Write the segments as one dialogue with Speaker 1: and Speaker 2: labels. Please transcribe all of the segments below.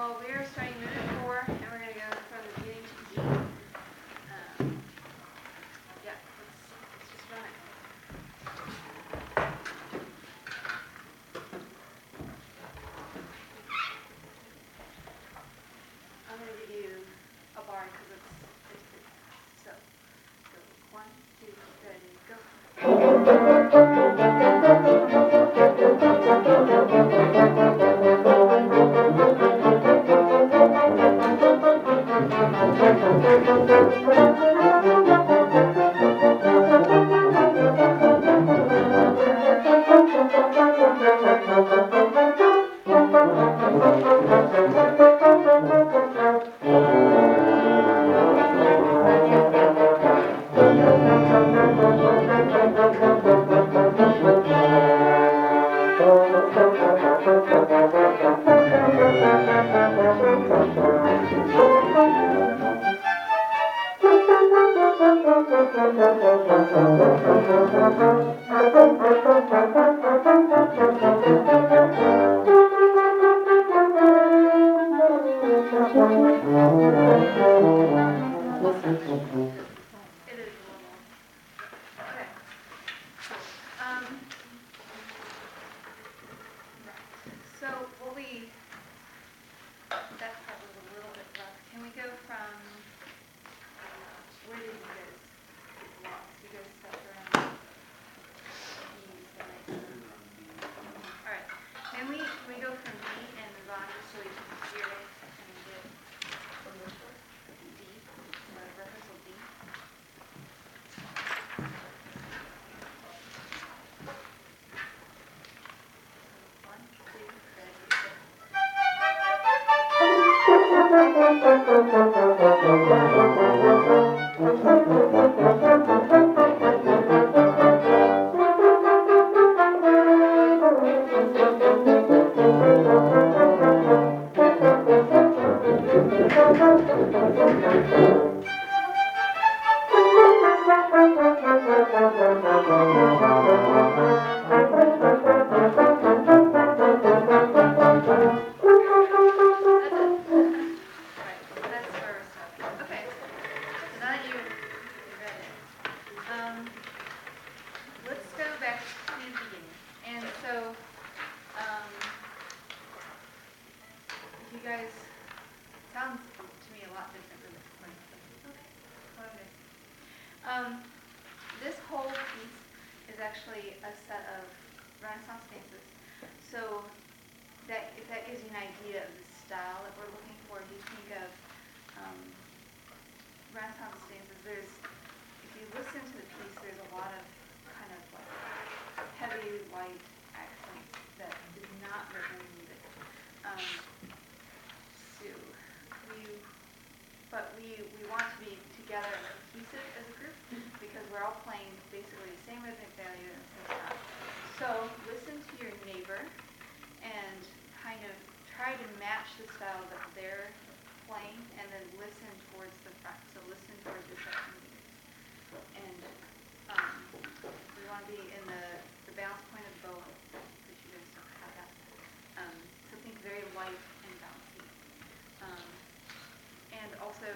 Speaker 1: We are starting Unit 4, and we're going to go from the beginning to the end. Yeah, let's just run it. I'm going to give you a bar because it's pretty fast. So, go 1, 2, ready, go. This whole piece is actually a set of Renaissance dances. So that if that gives you an idea of the style that we're looking for, if you think of Renaissance dances, if you listen to the piece, there's a lot of kind of like heavy white accents that is not written music. We want to be together and cohesive as a group because we're all playing basically the same rhythmic value and the same style. So listen to your neighbor and kind of try to match the style that they're playing and then listen towards the front. So listen towards the section leaders. And we want to be in the balance point of the bow, which you guys don't have that. So think very light and bouncy. And also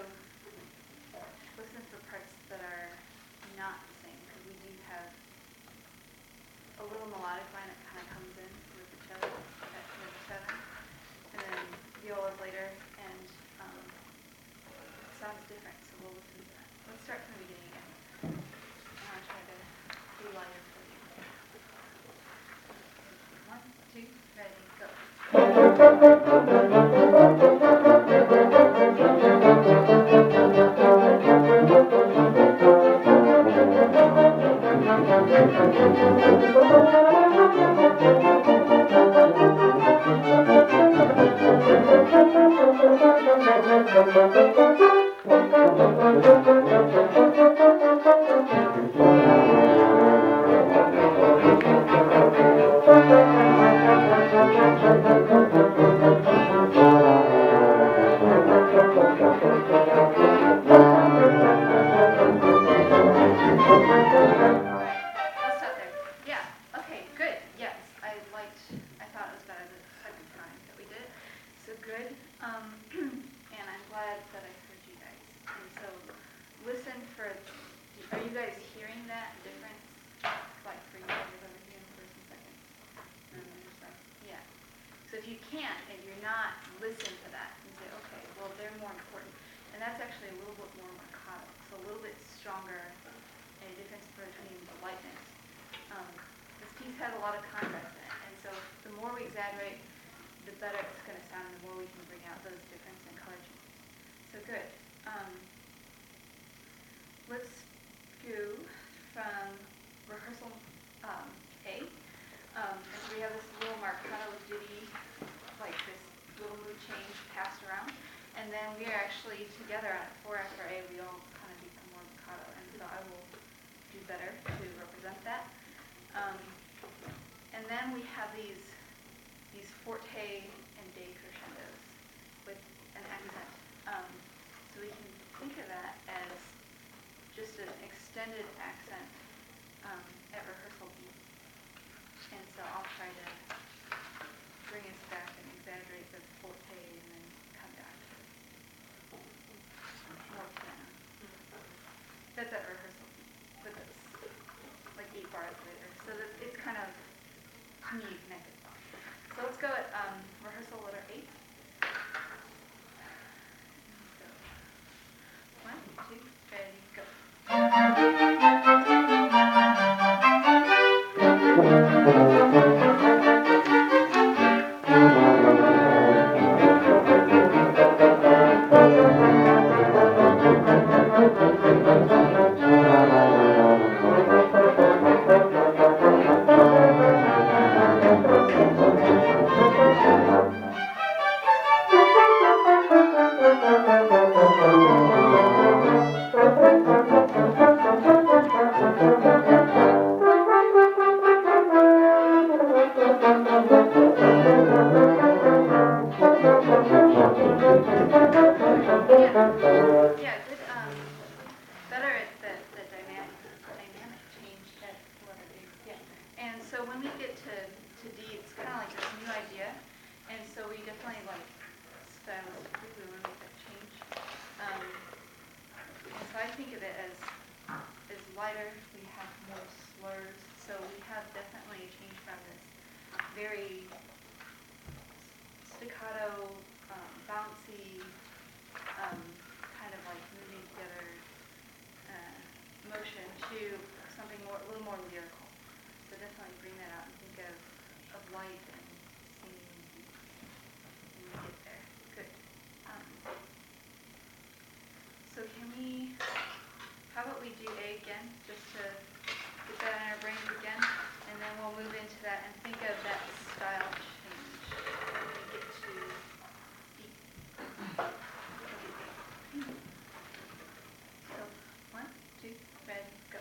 Speaker 1: listen for parts that are not the same, because we do have a little melodic line that kind of comes in with the cello at number 7, and then violas later, and it sounds different, so we'll listen to that. Let's start from the beginning again. I want to try to be lighter for you. 1, 2, ready, go. And I'm glad that I heard you guys. And so listen for, are you guys hearing that difference? Like for you guys over here in first and second? Yeah. So if you can't, and you're not, listen to that and say, okay, well, they're more important. And that's actually a little bit more marcato, so a little bit stronger, and a difference between the lightness. This piece has a lot of contrast in it, and so the more we exaggerate, the better it's going to sound, and the more we can bring out those differences in color changes. So good. Let's go from rehearsal A. And so we have this little marcato ditty, like this little mood change passed around. And then we are actually together on it. 4 after A, we all kind of become more marcato. And so I will do better to represent that. And then we have these forte and de crescendos with an accent. So we can think of that as just an extended accent at rehearsal B. And so I'll try to bring us back and exaggerate the forte and then come back to more piano. That's at rehearsal B, but that's like 8 bars later. So that it's kind of neat connected. So let's go at rehearsal letter 8. So 1, 2, ready, go. Yeah, good. Better at the dynamic change at letter D. Yeah. And so when we get to D, it's kind of like this new idea, and so we definitely like stylistically we want to make that change. And so I think of it as lighter. We have more slurs, so we have definitely a change from this very staccato, bouncy. Kind of like moving together motion to something more, a little more lyrical. So definitely bring that out and think of light and singing and get there. Good. So can we, how about we do A again, just to get that in our brains again, and then we'll move into that and think of that style change when we get to B. So, 1, 2, ready, go.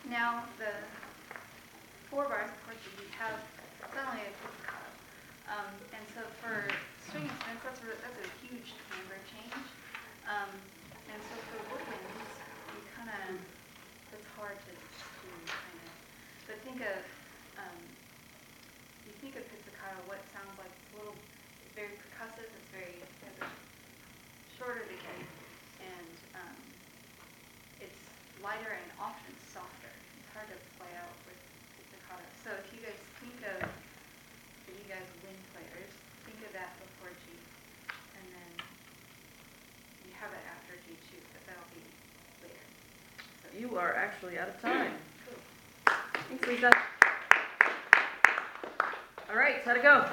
Speaker 1: Now the 4 bars, of course, we have suddenly a pizzicato. And so for string instruments, that's a huge timbre change. And so for woodwinds, you kind of, it's hard to kind of, but think of, you think of pizzicato, what it sounds like, it's a little, it's very percussive, it's very, has a shorter decay, and it's lighter and often softer. It's hard to play out with pizzicato. So if you guys think of, for you guys wind players, think of that before G, and then you have it after G2, but that'll be later.
Speaker 2: you are actually out of time. Thanks, Lisa. All right, how'd it go?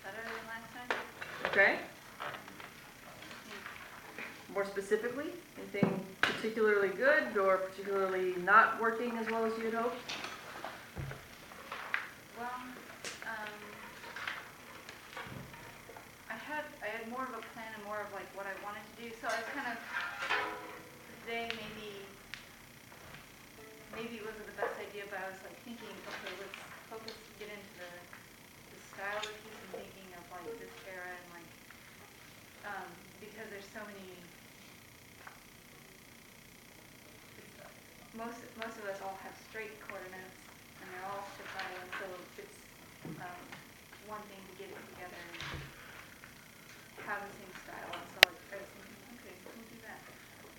Speaker 1: Better than last time.
Speaker 2: Okay. More specifically, anything particularly good or particularly not working as well as you had hoped?
Speaker 1: Well, I had more of a plan and more of like what I wanted to do. So I was kind of today maybe it wasn't the best idea, but I was like thinking, okay, let's focus, get into the style of the piece and thinking of like this era and like because there's so many. Most of us all have straight coordinates, and they're all staccato, and so it's one thing to get it together and have the same style. And so I was thinking, okay, we'll do that.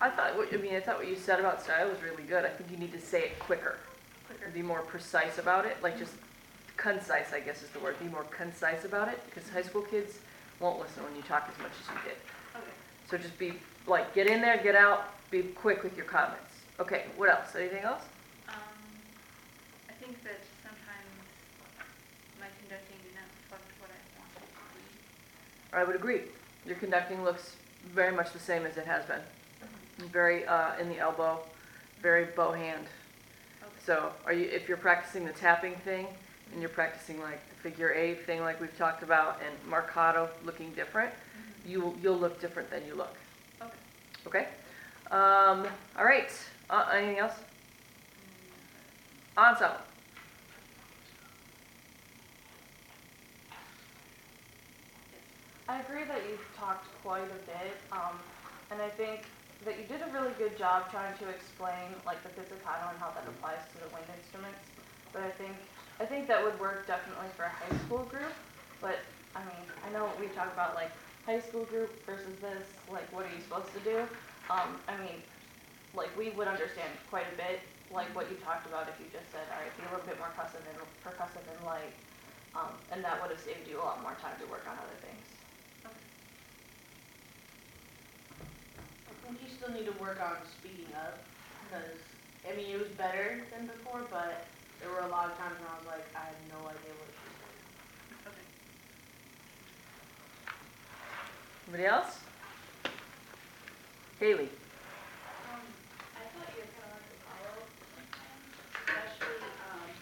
Speaker 2: I thought what you said about style was really good. I think you need to say it quicker. And be more precise about it. Like just concise, I guess is the word. Be more concise about it, because high school kids won't listen when you talk as much as you did.
Speaker 1: Okay.
Speaker 2: So just be like, get in there, get out, be quick with your comments. Okay, what else? Anything else?
Speaker 1: I think that sometimes my conducting did not reflect what I wanted it to be.
Speaker 2: I would agree. Your conducting looks very much the same as it has been. Very in the elbow, very bow hand.
Speaker 1: Okay.
Speaker 2: So if you're practicing the tapping thing, and you're practicing like the figure 8 thing like we've talked about, and marcato looking different, you'll look different than you look.
Speaker 1: Okay.
Speaker 2: Okay? All right. Anything else? Ensemble.
Speaker 3: I agree that you've talked quite a bit, and I think that you did a really good job trying to explain like the pizzicato and how that applies to the wind instruments. But I think that would work definitely for a high school group. But I mean, I know we talk about like high school group versus this, like what are you supposed to do? I mean, like we would understand quite a bit, like what you talked about if you just said, all right, be a little bit more percussive and light, and that would have saved you a lot more time to work on other things.
Speaker 4: I think you still need to work on speeding up, because, I mean, it was better than before, but there were a lot of times when I was like, I have no idea what she's doing.
Speaker 1: Okay.
Speaker 2: Anybody else? Haley.
Speaker 5: I thought you were kind of like a follow, especially like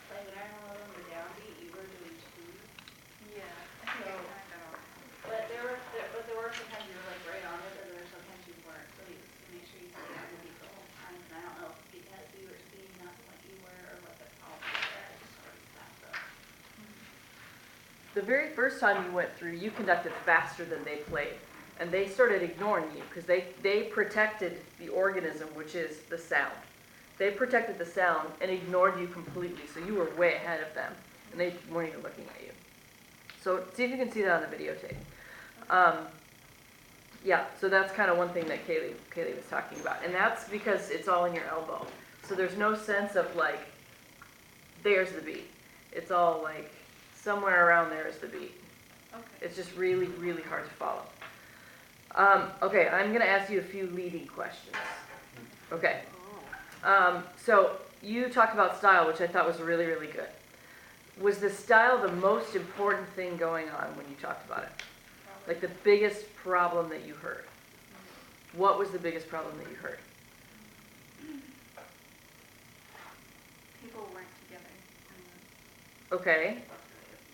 Speaker 5: when I remember the downbeat, you were doing 2.
Speaker 1: Yeah. I think I got that all.
Speaker 5: But there were sometimes you were like right on it, and there were sometimes you weren't. So you just make sure you stay on the beat the whole time. And I don't know if because we were speeding up what you were or what the problem was there. I just sort of snapped up.
Speaker 2: The very first time you went through, you conducted faster than they played. And they started ignoring you because they protected the organism, which is the sound. They protected the sound and ignored you completely, so you were way ahead of them, and they weren't even looking at you. So see if you can see that on the videotape. Yeah, so that's kind of one thing that Kaylee was talking about, and that's because it's all in your elbow. So there's no sense of like, there's the beat. It's all like somewhere around there is the beat.
Speaker 1: Okay.
Speaker 2: It's just really, really hard to follow. Okay, I'm going to ask you a few leading questions. Okay. So you talked about style, which I thought was really, really good. Was the style the most important thing going on when you talked about it? Like the biggest problem that you heard? What was the biggest problem that you heard?
Speaker 1: People weren't together.
Speaker 2: Okay.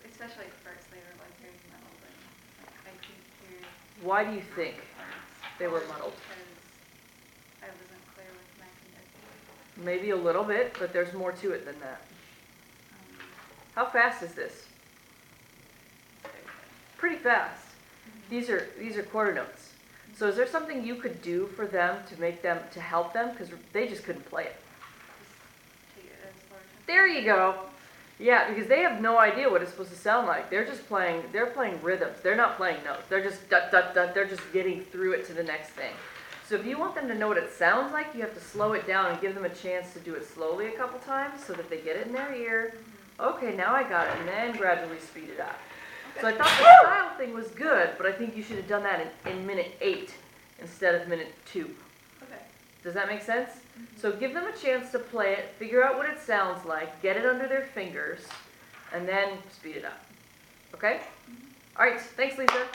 Speaker 1: Especially at first, they were like very muddled, and like, I could hear.
Speaker 2: Why do you think they were muddled?
Speaker 1: Because I wasn't clear with my conducting.
Speaker 2: Maybe a little bit, but there's more to it than that. How fast is this? Pretty fast. These are quarter notes. So is there something you could do for them to help them? Because they just couldn't play it.
Speaker 1: Just take it as slower tempo.
Speaker 2: There you go. Yeah, because they have no idea what it's supposed to sound like. They're playing rhythms. They're not playing notes. They're just dut, dut, dut. They're just getting through it to the next thing. So if you want them to know what it sounds like, you have to slow it down and give them a chance to do it slowly a couple times so that they get it in their ear. Okay, now I got it, and then gradually speed it up. So I thought the style thing was good, but I think you should have done that in minute 8 instead of minute 2.
Speaker 1: Okay.
Speaker 2: Does that make sense? So give them a chance to play it, figure out what it sounds like, get it under their fingers, and then speed it up. Okay? All right, thanks, Lisa.